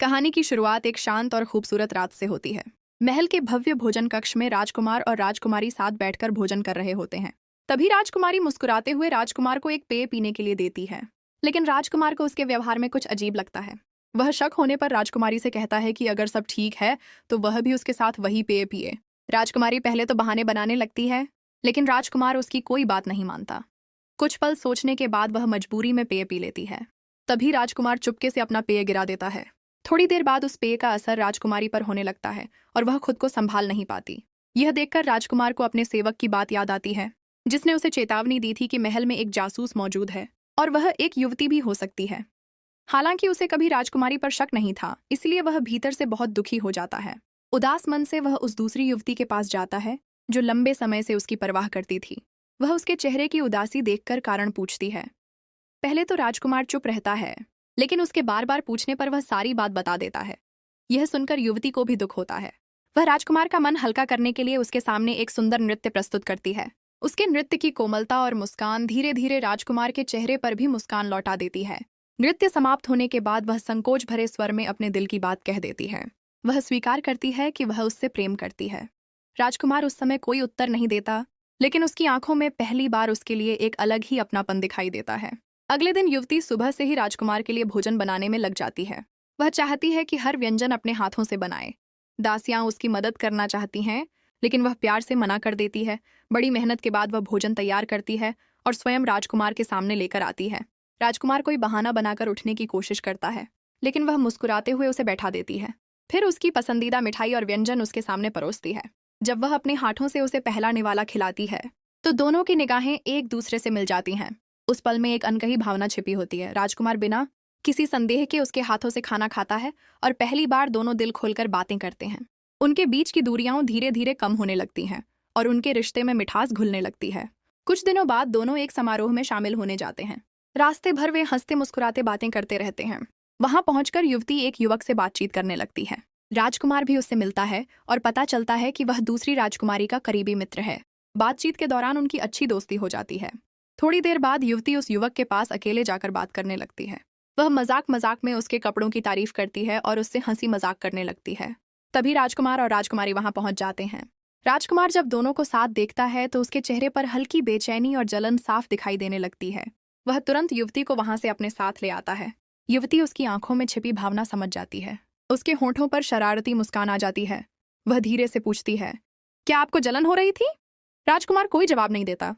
कहानी की शुरुआत एक शांत और खूबसूरत रात से होती है। महल के भव्य भोजन कक्ष में राजकुमार और राजकुमारी साथ बैठकर भोजन कर रहे होते हैं। तभी राजकुमारी मुस्कुराते हुए राजकुमार को एक पेय पीने के लिए देती है, लेकिन राजकुमार को उसके व्यवहार में कुछ अजीब लगता है। वह शक होने पर राजकुमारी से कहता है कि अगर सब ठीक है तो वह भी उसके साथ वही पेय पिए। राजकुमारी पहले तो बहाने बनाने लगती है, लेकिन राजकुमार उसकी कोई बात नहीं मानता। कुछ पल सोचने के बाद वह मजबूरी में पेय पी लेती है। तभी राजकुमार चुपके से अपना पेय गिरा देता है। थोड़ी देर बाद उस पेय का असर राजकुमारी पर होने लगता है और वह खुद को संभाल नहीं पाती। यह देखकर राजकुमार को अपने सेवक की बात याद आती है, जिसने उसे चेतावनी दी थी कि महल में एक जासूस मौजूद है और वह एक युवती भी हो सकती है। हालांकि उसे कभी राजकुमारी पर शक नहीं था, इसलिए वह भीतर से बहुत दुखी हो जाता है। उदास मन से वह उस दूसरी युवती के पास जाता है जो लंबे समय से उसकी परवाह करती थी। वह उसके चेहरे की उदासी देखकर कारण पूछती है। पहले तो राजकुमार चुप रहता है, लेकिन उसके बार बार पूछने पर वह सारी बात बता देता है। यह सुनकर युवती को भी दुख होता है। वह राजकुमार का मन हल्का करने के लिए उसके सामने एक सुंदर नृत्य प्रस्तुत करती है। उसके नृत्य की कोमलता और मुस्कान धीरे धीरे राजकुमार के चेहरे पर भी मुस्कान लौटा देती है। नृत्य समाप्त होने के बाद वह संकोच भरे स्वर में अपने दिल की बात कह देती है। वह स्वीकार करती है कि वह उससे प्रेम करती है। राजकुमार उस समय कोई उत्तर नहीं देता, लेकिन उसकी आंखों में पहली बार उसके लिए एक अलग ही अपनापन दिखाई देता है। अगले दिन युवती सुबह से ही राजकुमार के लिए भोजन बनाने में लग जाती है। वह चाहती है कि हर व्यंजन अपने हाथों से बनाए। दासियां उसकी मदद करना चाहती हैं, लेकिन वह प्यार से मना कर देती है। बड़ी मेहनत के बाद वह भोजन तैयार करती है और स्वयं राजकुमार के सामने लेकर आती है। राजकुमार कोई बहाना बनाकर उठने की कोशिश करता है, लेकिन वह मुस्कुराते हुए उसे बैठा देती है। फिर उसकी पसंदीदा मिठाई और व्यंजन उसके सामने परोसती है। जब वह अपने हाथों से उसे पहला निवाला खिलाती है तो दोनों की निगाहें एक दूसरे से मिल जाती हैं। उस पल में एक अनकही भावना छिपी होती है। राजकुमार बिना किसी संदेह के उसके हाथों से खाना खाता है और पहली बार दोनों दिल खोलकर बातें करते हैं। उनके बीच की दूरियां धीरे धीरे कम होने लगती हैं और उनके रिश्ते में मिठास घुलने लगती है। कुछ दिनों बाद दोनों एक समारोह में शामिल होने जाते हैं। रास्ते भर वे हंसते मुस्कुराते बातें करते रहते हैं। वहां पहुंचकर युवती एक युवक से बातचीत करने लगती है। राजकुमार भी उससे मिलता है और पता चलता है कि वह दूसरी राजकुमारी का करीबी मित्र है। बातचीत के दौरान उनकी अच्छी दोस्ती हो जाती है। थोड़ी देर बाद युवती उस युवक के पास अकेले जाकर बात करने लगती है। वह मजाक मजाक में उसके कपड़ों की तारीफ करती है और उससे हंसी मजाक करने लगती है। तभी राजकुमार और राजकुमारी वहां पहुंच जाते हैं। राजकुमार जब दोनों को साथ देखता है तो उसके चेहरे पर हल्की बेचैनी और जलन साफ दिखाई देने लगती है। वह तुरंत युवती को वहां से अपने साथ ले आता है। युवती उसकी आंखों में छिपी भावना समझ जाती है। उसके होठों पर शरारती मुस्कान आ जाती है। वह धीरे से पूछती है, क्या आपको जलन हो रही थी? राजकुमार कोई जवाब नहीं देता।